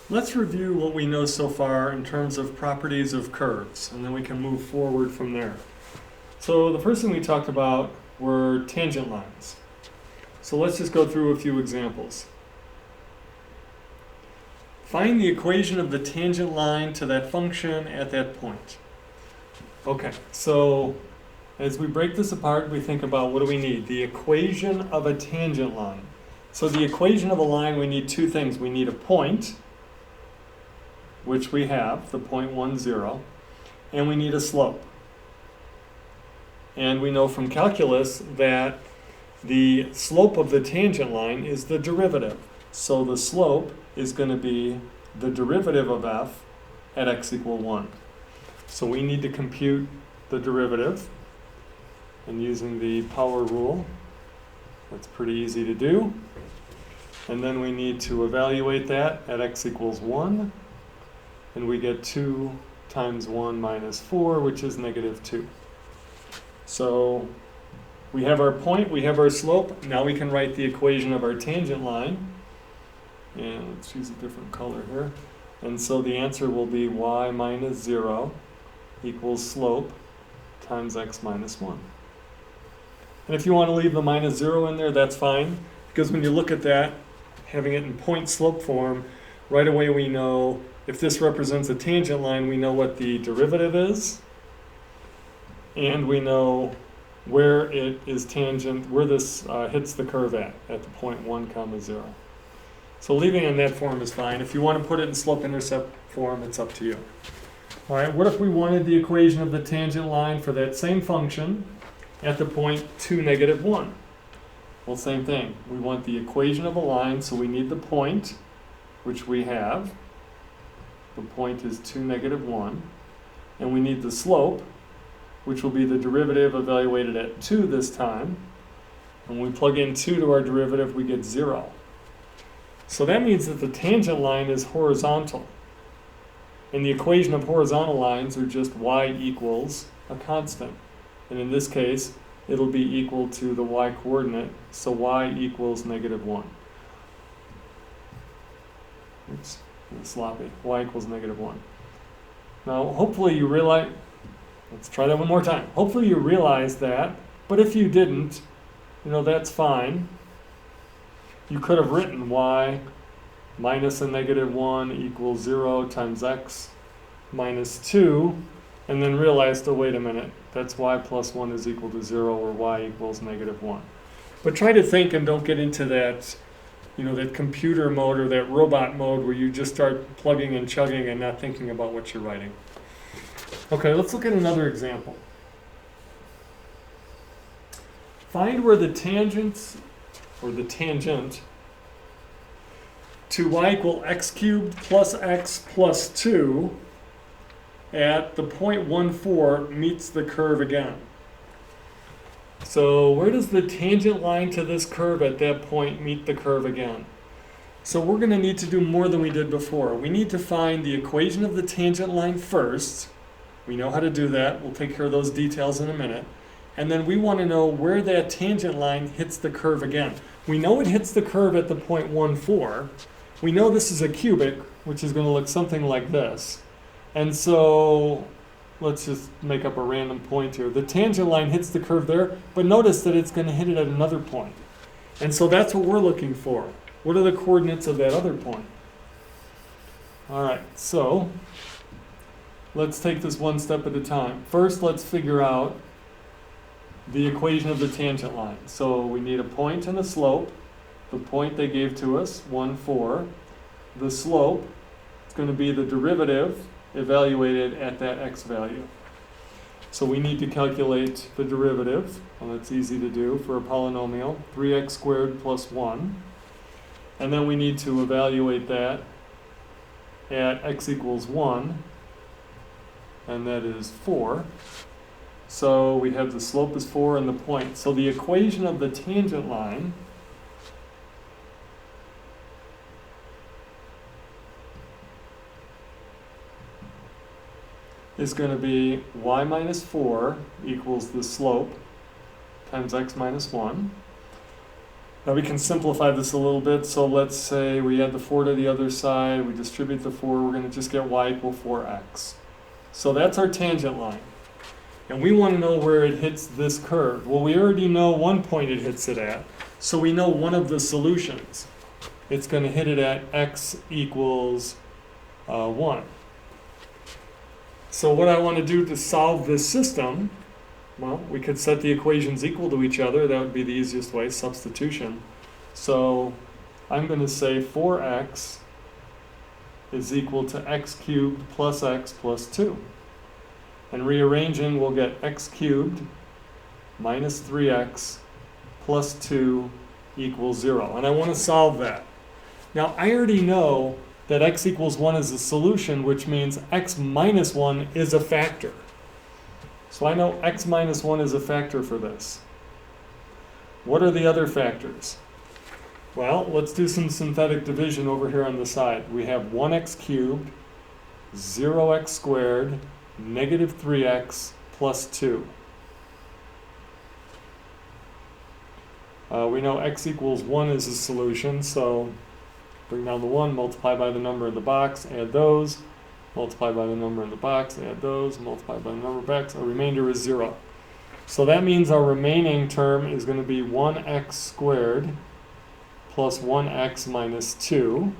Let's review what we know so far in terms of properties of curves, and then we can move forward from there. So the first thing we talked about were tangent lines. So let's just go through a few examples. Find the equation of the tangent line to that function at that point. Okay, so as we break this apart, we think about what do we need? The equation of a tangent line. So the equation of a line, we need two things. We need a point, which we have, the point 1, 0, and we need a slope. And we know from calculus that the slope of the tangent line is the derivative. So the slope is going to be the derivative of f at x equal 1. So we need to compute the derivative, and using the power rule, that's pretty easy to do. And then we need to evaluate that at x equals 1, and we get 2 times 1 minus 4, which is negative 2. So we have our point, we have our slope. Now we can write the equation of our tangent line. And let's use a different color here. And so the answer will be y minus 0 equals slope times x minus 1. And if you want to leave the minus 0 in there, that's fine. Because when you look at that, having it in point slope form, right away we know if this represents a tangent line, we know what the derivative is. And we know where it is tangent, where this hits the curve at the point 1 comma 0. So leaving it in that form is fine. If you want to put it in slope-intercept form, it's up to you. All right, what if we wanted the equation of the tangent line for that same function at the point 2, negative 1? Well, same thing. We want the equation of a line, so we need the point, which we have. The point is 2, negative 1. And we need the slope, which will be the derivative evaluated at 2 this time. And when we plug in 2 to our derivative, we get 0. So that means that the tangent line is horizontal. And the equation of horizontal lines are just y equals a constant. And in this case, it'll be equal to the y coordinate, so y equals negative 1. Oops, it's sloppy. Y equals negative 1. Now, hopefully you realize, let's try that one more time. Hopefully you realize that, but if you didn't, that's fine. You could have written y minus a negative 1 equals 0 times x minus 2, and then realized, oh, wait a minute, that's y plus 1 is equal to 0, or y equals negative 1. But try to think and don't get into that, that computer mode or that robot mode where you just start plugging and chugging and not thinking about what you're writing. Okay, let's look at another example. Find where the tangents, or the tangent, to y equal x cubed plus x plus 2 at the point 1, 4 meets the curve again. So where does the tangent line to this curve at that point meet the curve again? So we're going to need to do more than we did before. We need to find the equation of the tangent line first. We know how to do that. We'll take care of those details in a minute. And then we want to know where that tangent line hits the curve again. We know it hits the curve at the point 1, 4. We know this is a cubic, which is going to look something like this. And so let's just make up a random point here. The tangent line hits the curve there, but notice that it's going to hit it at another point. And so that's what we're looking for. What are the coordinates of that other point? All right, so let's take this one step at a time. First, let's figure out the equation of the tangent line. So we need a point and a slope. The point they gave to us, 1, 4. The slope, it's going to be the derivative evaluated at that x value. So we need to calculate the derivative. Well, that's easy to do for a polynomial, 3x squared plus 1. And then we need to evaluate that at x equals 1, and that is 4. So we have the slope is 4 and the point. So the equation of the tangent line is going to be y minus 4 equals the slope times x minus 1. Now we can simplify this a little bit. So let's say we add the 4 to the other side, we distribute the 4, we're going to just get y equal 4x. So that's our tangent line. And we want to know where it hits this curve. Well, we already know one point it hits it at, so we know one of the solutions. It's going to hit it at x equals 1. So what I want to do to solve this system, well, we could set the equations equal to each other. That would be the easiest way, substitution. So I'm going to say 4x is equal to x cubed plus x plus 2. And rearranging, we'll get x cubed minus 3x plus 2 equals 0. And I want to solve that. Now, I already know that x equals 1 is a solution, which means x minus 1 is a factor. So I know x minus 1 is a factor for this. What are the other factors? Well, let's do some synthetic division over here on the side. We have 1x cubed, 0x squared, negative 3x plus 2. We know x equals 1 is a solution, so bring down the 1, multiply by the number in the box, add those, multiply by the number in the box, add those, multiply by the number of x, our remainder is 0. So that means our remaining term is going to be 1x squared plus 1x minus 2.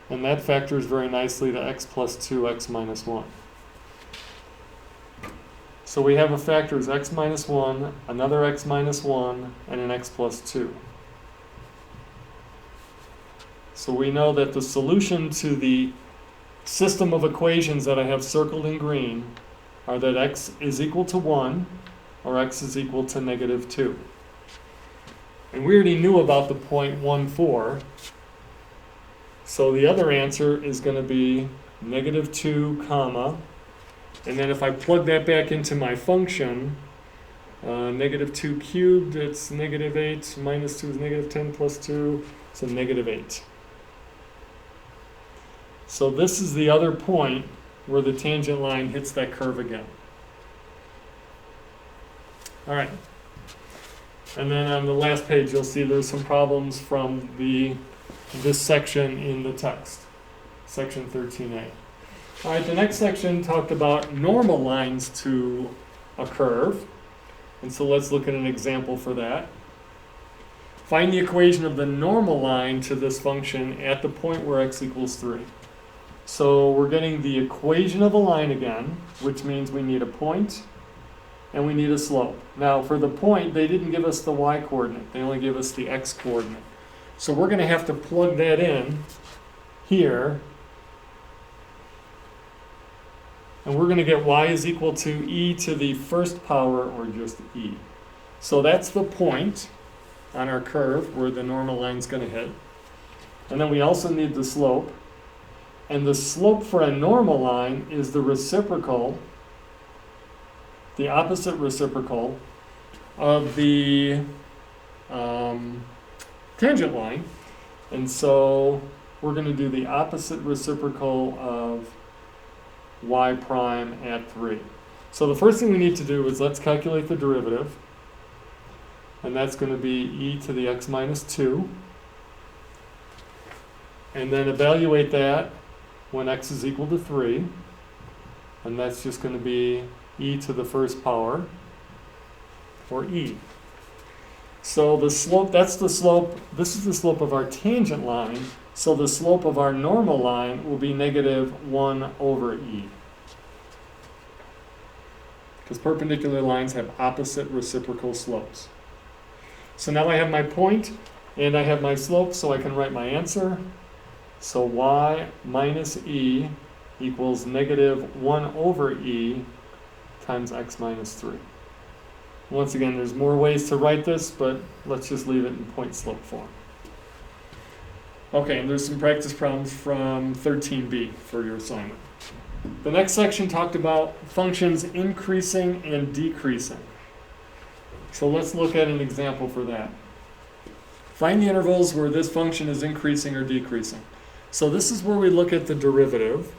And that factors very nicely to x plus 2x minus 1. So we have a factor as x minus 1, another x minus 1, and an x plus 2. So we know that the solution to the system of equations that I have circled in green are that x is equal to 1 or x is equal to negative 2. And we already knew about the point 1, 4. So the other answer is going to be negative 2, comma. And then if I plug that back into my function, negative 2 cubed, it's negative 8, minus 2 is negative 10 plus 2, so negative 8. So this is the other point where the tangent line hits that curve again. All right. And then on the last page, you'll see there's some problems from this section in the text, section 13a. All right, the next section talked about normal lines to a curve. And so let's look at an example for that. Find the equation of the normal line to this function at the point where x equals 3. So we're getting the equation of a line again, which means we need a point and we need a slope. Now for the point, they didn't give us the y-coordinate. They only gave us the x-coordinate. So we're going to have to plug that in here. And we're going to get y is equal to e to the first power, or just e. So that's the point on our curve where the normal line is going to hit. And then we also need the slope. And the slope for a normal line is the reciprocal, the opposite reciprocal of the tangent line. And so we're going to do the opposite reciprocal of y prime at 3. So the first thing we need to do is let's calculate the derivative. And that's going to be e to the x minus 2. And then evaluate that when x is equal to 3. And that's just going to be e to the first power, or e. So the slope, that's the slope, this is the slope of our tangent line. So the slope of our normal line will be negative 1 over e. Because perpendicular lines have opposite reciprocal slopes. So now I have my point and I have my slope, so I can write my answer. So y minus e equals negative 1 over e times x minus 3. Once again, there's more ways to write this, but let's just leave it in point slope form. Okay, and there's some practice problems from 13b for your assignment. The next section talked about functions increasing and decreasing. So let's look at an example for that. Find the intervals where this function is increasing or decreasing. So this is where we look at the derivative.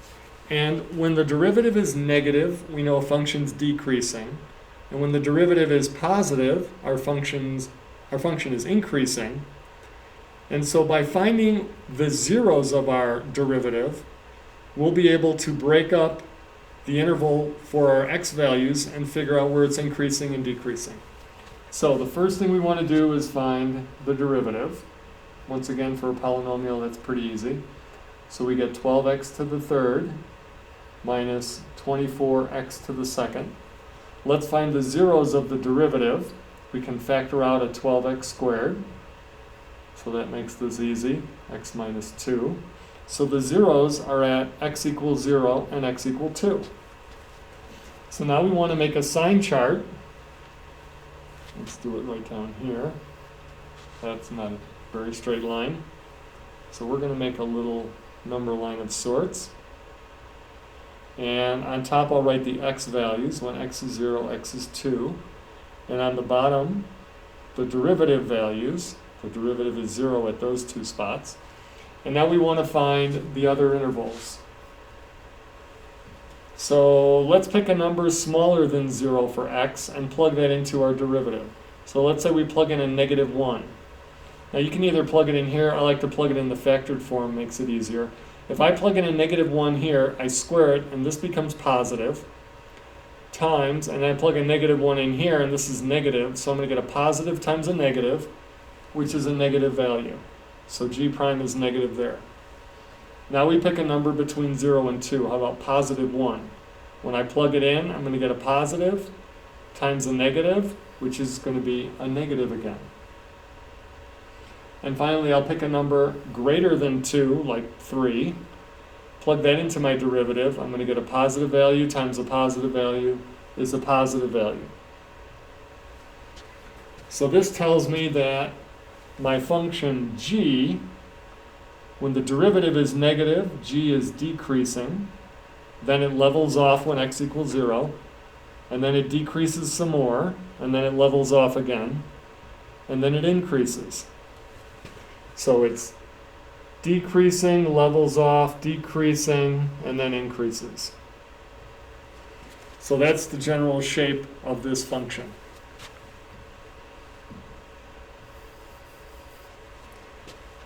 And when the derivative is negative, we know a function's decreasing. And when the derivative is positive, our function's our function is increasing. And so by finding the zeros of our derivative, we'll be able to break up the interval for our x values and figure out where it's increasing and decreasing. So the first thing we want to do is find the derivative. Once again, for a polynomial, that's pretty easy. So we get 12x to the third minus 24x to the second. Let's find the zeros of the derivative. We can factor out a 12x squared. So that makes this easy, x minus 2. So the zeros are at x equals 0 and x equal 2. So now we want to make a sign chart. Let's do it right down here. That's not a very straight line. So we're going to make a little number line of sorts. And on top I'll write the x values. When x is 0, x is 2. And on the bottom, the derivative values. The derivative is 0 at those two spots. And now we want to find the other intervals. So let's pick a number smaller than 0 for x and plug that into our derivative. So let's say we plug in a negative 1. Now you can either plug it in here. I like to plug it in the factored form, makes it easier. If I plug in a negative 1 here, I square it, and this becomes positive, times, and I plug a negative 1 in here, and this is negative, so I'm going to get a positive times a negative, which is a negative value. So g prime is negative there. Now we pick a number between 0 and 2. How about positive 1? When I plug it in, I'm going to get a positive times a negative, which is going to be a negative again. And finally, I'll pick a number greater than 2, like 3. Plug that into my derivative. I'm going to get a positive value times a positive value is a positive value. So this tells me that my function g, when the derivative is negative, g is decreasing. Then it levels off when x equals 0. And then it decreases some more. And then it levels off again. And then it increases. So it's decreasing, levels off, decreasing, and then increases. So that's the general shape of this function.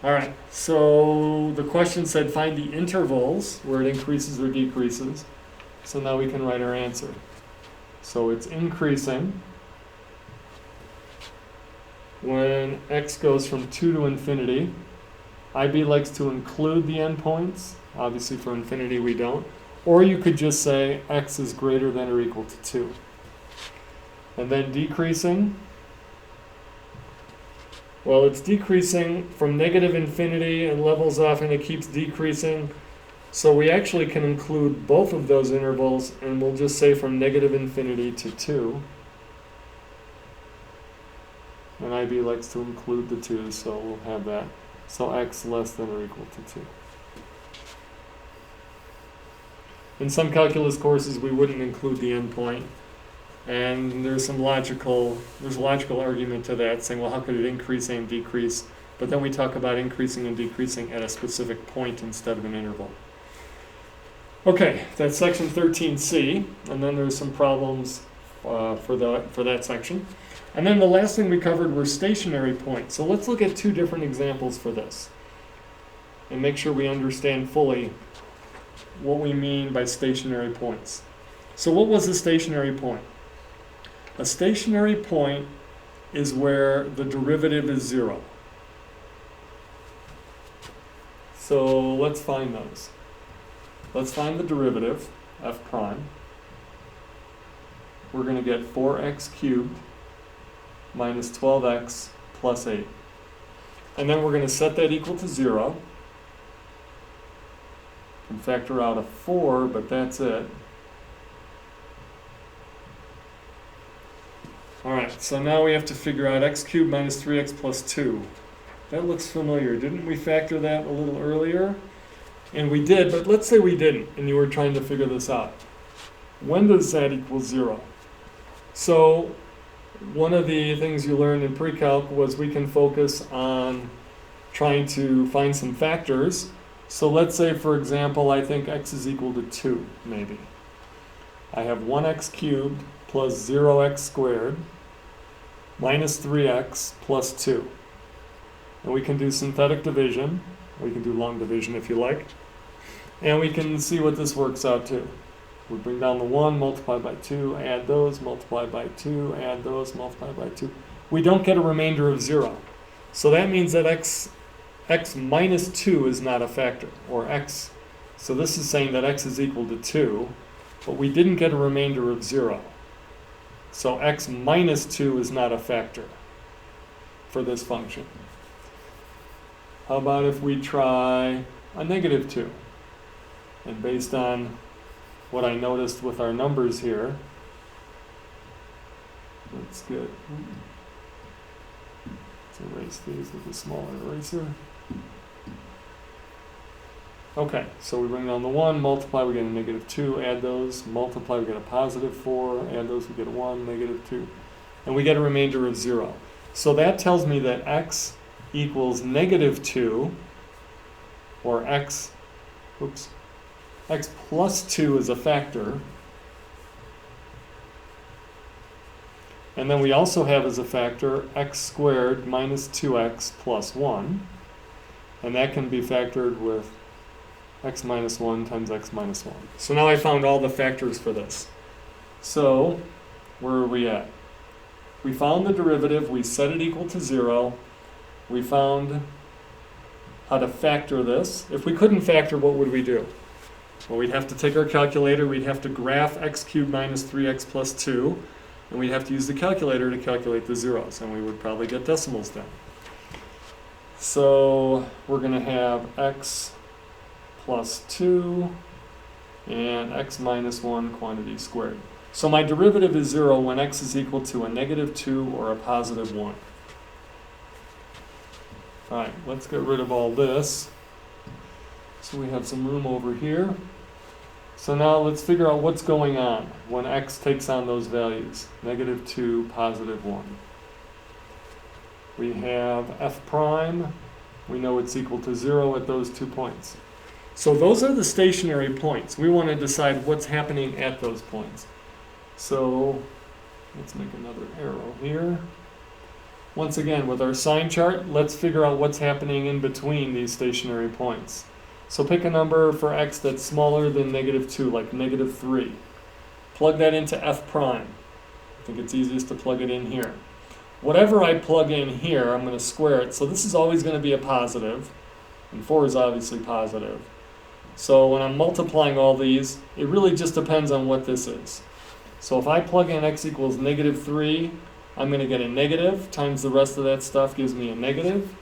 All right, so the question said find the intervals where it increases or decreases. So now we can write our answer. So it's increasing when x goes from 2 to infinity. IB likes to include the endpoints. Obviously for infinity we don't. Or you could just say x is greater than or equal to 2. And then decreasing. Well, it's decreasing from negative infinity and levels off, and it keeps decreasing. So we actually can include both of those intervals, and we'll just say from negative infinity to 2. And IB likes to include the 2, so we'll have that. So x less than or equal to 2. In some calculus courses, we wouldn't include the endpoint. And there's a logical argument to that, saying, well, how could it increase and decrease? But then we talk about increasing and decreasing at a specific point instead of an interval. Okay, that's section 13C, and then there's some problems for that section. And then the last thing we covered were stationary points. So let's look at two different examples for this and make sure we understand fully what we mean by stationary points. So what was a stationary point? A stationary point is where the derivative is 0. So let's find those. Let's find the derivative, f prime. We're going to get 4x cubed minus 12x plus 8. And then we're going to set that equal to 0. And factor out a 4, but that's it. Alright, so now we have to figure out x cubed minus 3x plus 2. That looks familiar. Didn't we factor that a little earlier? And we did, but let's say we didn't, and you were trying to figure this out. When does that equal 0? So one of the things you learned in pre-calc was we can focus on trying to find some factors. So let's say, for example, I think x is equal to 2, maybe. I have 1x cubed plus 0x squared minus 3x plus 2. And we can do synthetic division. We can do long division if you like. And we can see what this works out to. We bring down the 1, multiply by 2, add those, multiply by 2, add those, multiply by 2. We don't get a remainder of 0. So that means that x minus 2 is not a factor, or x. So this is saying that x is equal to 2, but we didn't get a remainder of 0. So x minus 2 is not a factor for this function. How about if we try a negative 2? And based on what I noticed with our numbers here, let's erase these with a smaller eraser. Okay, so we bring down the 1, multiply, we get a negative 2, add those, multiply, we get a positive 4, add those, we get a 1, negative 2, and we get a remainder of 0. So that tells me that x equals negative 2, or x plus 2 is a factor. And then we also have as a factor x squared minus 2x plus 1. And that can be factored with x minus 1 times x minus 1. So now I found all the factors for this. So where are we at? We found the derivative, we set it equal to 0. We found how to factor this. If we couldn't factor, what would we do? Well, we'd have to take our calculator, we'd have to graph x cubed minus 3x plus 2, and we'd have to use the calculator to calculate the zeros, and we would probably get decimals then. So we're going to have x plus 2 and x minus 1 quantity squared. So my derivative is 0 when x is equal to a negative 2 or a positive 1. All right, let's get rid of all this. So we have some room over here. So now let's figure out what's going on when x takes on those values. Negative 2, positive 1. We have f prime. We know it's equal to 0 at those 2 points. So those are the stationary points. We want to decide what's happening at those points. So let's make another arrow here. Once again, with our sign chart, let's figure out what's happening in between these stationary points. So pick a number for x that's smaller than negative 2, like negative 3. Plug that into f prime. I think it's easiest to plug it in here. Whatever I plug in here, I'm going to square it. So this is always going to be a positive, and 4 is obviously positive. So when I'm multiplying all these, it really just depends on what this is. So if I plug in x equals negative 3, I'm going to get a negative times the rest of that stuff gives me a negative.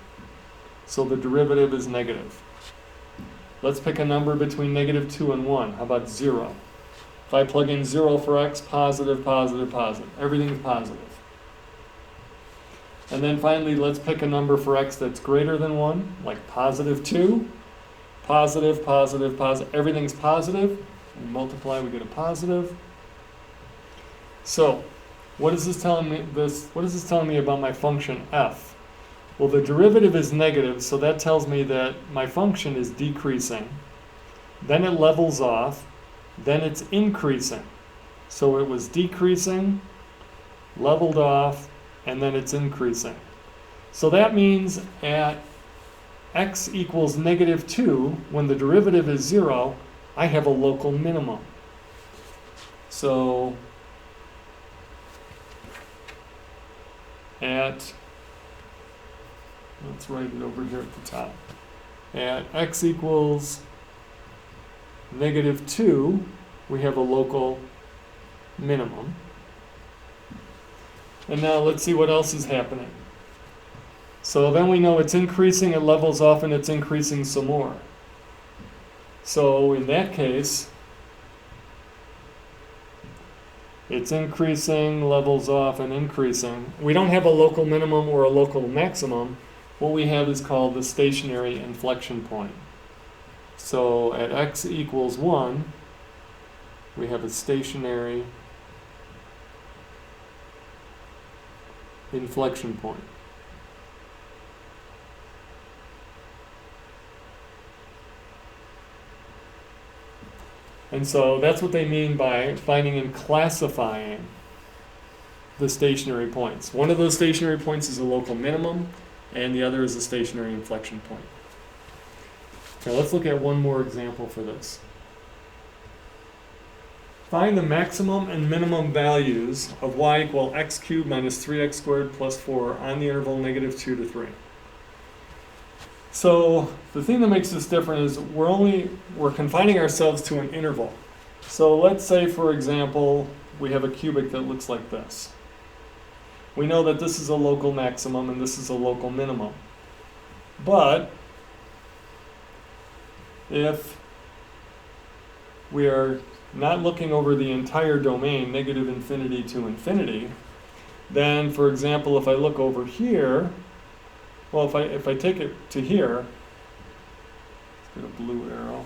So the derivative is negative. Let's pick a number between negative 2 and 1. How about 0? If I plug in 0 for x, positive, positive, positive. Everything's positive. And then finally, let's pick a number for x that's greater than 1, like positive 2. Positive, positive, positive. Everything's positive. We multiply, we get a positive. So, what is this telling me? What is this telling me about my function f? Well, the derivative is negative, so that tells me that my function is decreasing. Then it levels off. Then it's increasing. So it was decreasing, leveled off, and then it's increasing. So that means at x equals negative 2, when the derivative is 0, I have a local minimum. So let's write it over here at the top. At x equals negative 2, we have a local minimum. And now let's see what else is happening. So then we know it's increasing, it levels off, and it's increasing some more. So in that case, it's increasing, levels off, and increasing. We don't have a local minimum or a local maximum. What we have is called the stationary inflection point. So at x equals 1, we have a stationary inflection point. And so that's what they mean by finding and classifying the stationary points. One of those stationary points is a local minimum, and the other is a stationary inflection point. Now let's look at one more example for this. Find the maximum and minimum values of y equal x cubed minus 3x squared plus 4 on the interval -2 to 3. So the thing that makes this different is we're confining ourselves to an interval. So let's say, for example, we have a cubic that looks like this. We know that this is a local maximum and this is a local minimum. But if we are not looking over the entire domain, -infinity to infinity, then, for example, if I look over here, well, if I take it to here, let's get a blue arrow.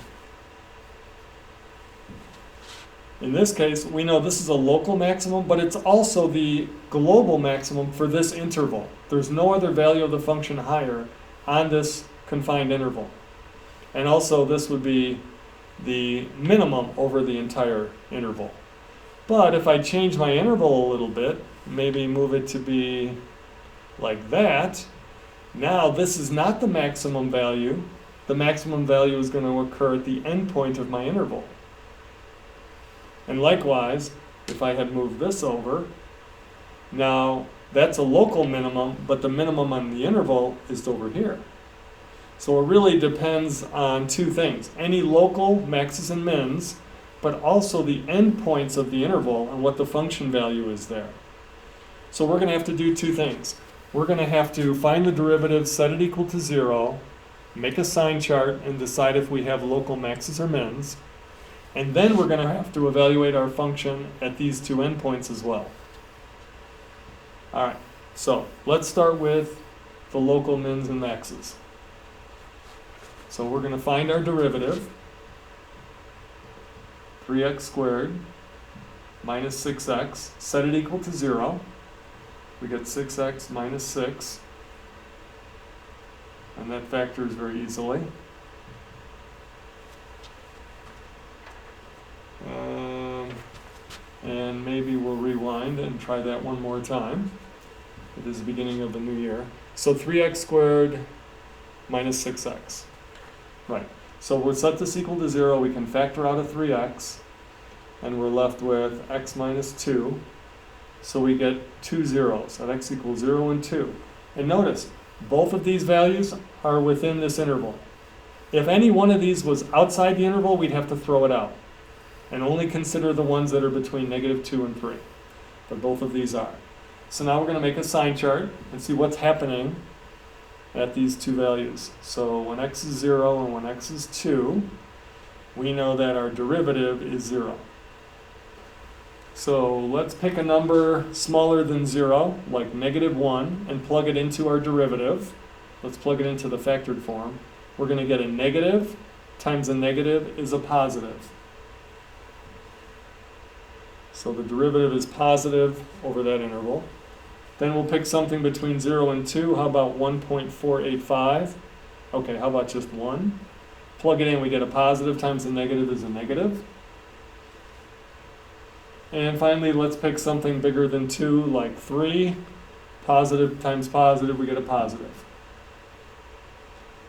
In this case, we know this is a local maximum, but it's also the global maximum for this interval. There's no other value of the function higher on this confined interval. And also, this would be the minimum over the entire interval. But if I change my interval a little bit, maybe move it to be like that, now this is not the maximum value. The maximum value is going to occur at the endpoint of my interval. And likewise, if I had moved this over, now that's a local minimum, but the minimum on the interval is over here. So it really depends on two things: any local maxes and mins, but also the endpoints of the interval and what the function value is there. So we're going to have to do two things. We're going to have to find the derivative, set it equal to 0, make a sign chart, and decide if we have local maxes or mins. And then we're going to have to evaluate our function at these two endpoints as well. All right, so let's start with the local mins and maxes. So we're going to find our derivative, 3x squared minus 6x, set it equal to 0. We get 6x minus 6, and that factors very easily. And maybe we'll rewind and try that one more time. It is the beginning of the new year. So 3x squared minus 6x. Right. So we'll set this equal to 0. We can factor out a 3x, and we're left with x minus 2. So we get two zeros at x equals 0 and 2. And notice, both of these values are within this interval. If any one of these was outside the interval, we'd have to throw it out and only consider the ones that are between -2 and 3. But both of these are. So now we're going to make a sign chart and see what's happening at these two values. So when x is 0 and when x is 2, we know that our derivative is 0. So let's pick a number smaller than 0, like -1, and plug it into our derivative. Let's plug it into the factored form. We're going to get a negative times a negative is a positive. So the derivative is positive over that interval. Then we'll pick something between 0 and 2. How about 1.485? Okay, how about just 1? Plug it in, we get a positive times a negative is a negative. And finally, let's pick something bigger than 2, like 3. Positive times positive, we get a positive.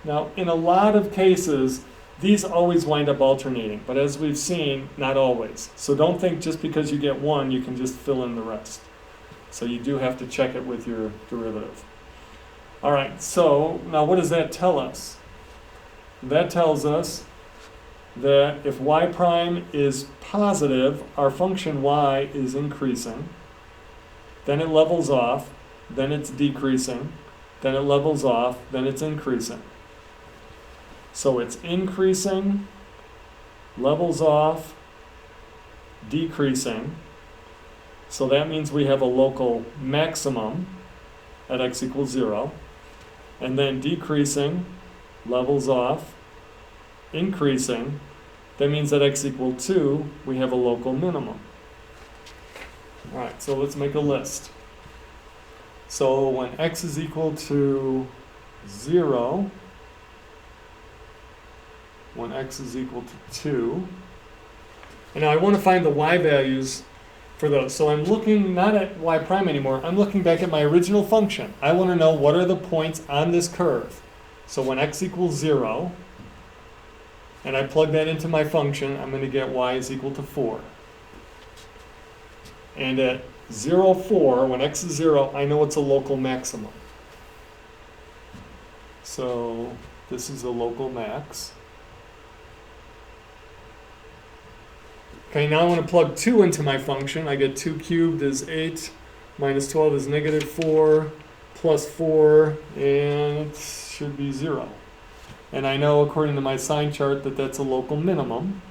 Now, in a lot of cases, these always wind up alternating, but as we've seen, not always. So don't think just because you get 1, you can just fill in the rest. So you do have to check it with your derivative. All right, so now what does that tell us? That tells us that if y prime is positive, our function y is increasing, then it levels off, then it's decreasing, then it levels off, then it's increasing. So it's increasing, levels off, decreasing. So that means we have a local maximum at x equals 0, and then decreasing, levels off, increasing. That means at x equals 2, we have a local minimum. All right, so let's make a list. So when x is equal to 0, when x is equal to 2, and now I want to find the y values for those. So I'm looking not at y prime anymore, I'm looking back at my original function. I want to know what are the points on this curve. So when x equals 0, and I plug that into my function, I'm going to get y is equal to 4. And at 0, 4, when x is 0, I know it's a local maximum. So this is a local max. Okay, now I want to plug 2 into my function. I get 2 cubed is 8, minus 12 is negative 4, plus 4, and it should be 0. And I know, according to my sign chart, that that's a local minimum.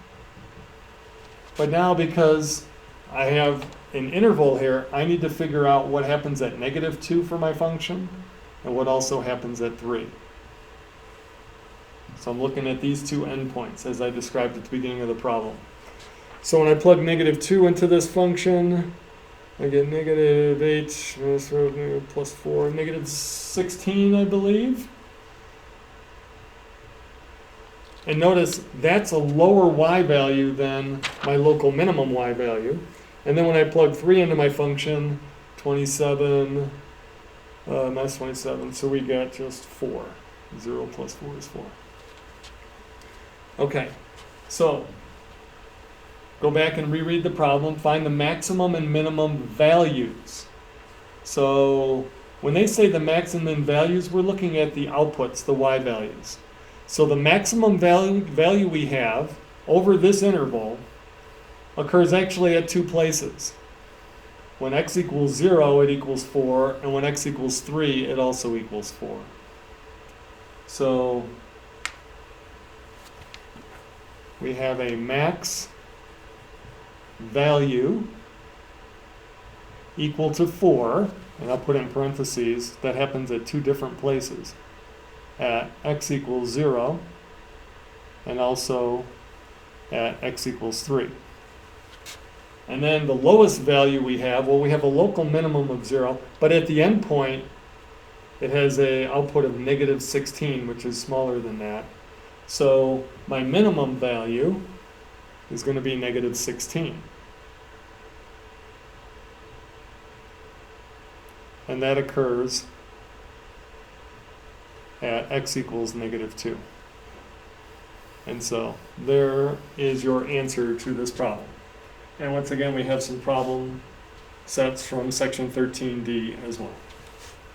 But now, because I have an interval here, I need to figure out what happens at negative 2 for my function, and what also happens at 3. So I'm looking at these two endpoints, as I described at the beginning of the problem. So when I plug negative 2 into this function, I get negative 8 plus 4, negative 16, I believe. And notice that's a lower y value than my local minimum y value. And then when I plug 3 into my function, 27, that's 27, so we get just 4. 0 plus 4 is 4. Okay, so go back and reread the problem, find the maximum and minimum values. So when they say the maximum values, we're looking at the outputs, the y values. So the maximum value we have over this interval occurs actually at 2 places. When x equals 0, it equals 4, and when x equals 3, it also equals 4. So we have a max value equal to 4, and I'll put in parentheses, that happens at 2 different places. At x equals 0, and also at x equals 3. And then the lowest value we have, well, we have a local minimum of 0, but at the end point, it has an output of negative 16, which is smaller than that. So my minimum value is going to be negative 16. And that occurs at x equals negative 2. And so there is your answer to this problem. And once again, we have some problem sets from section 13D as well.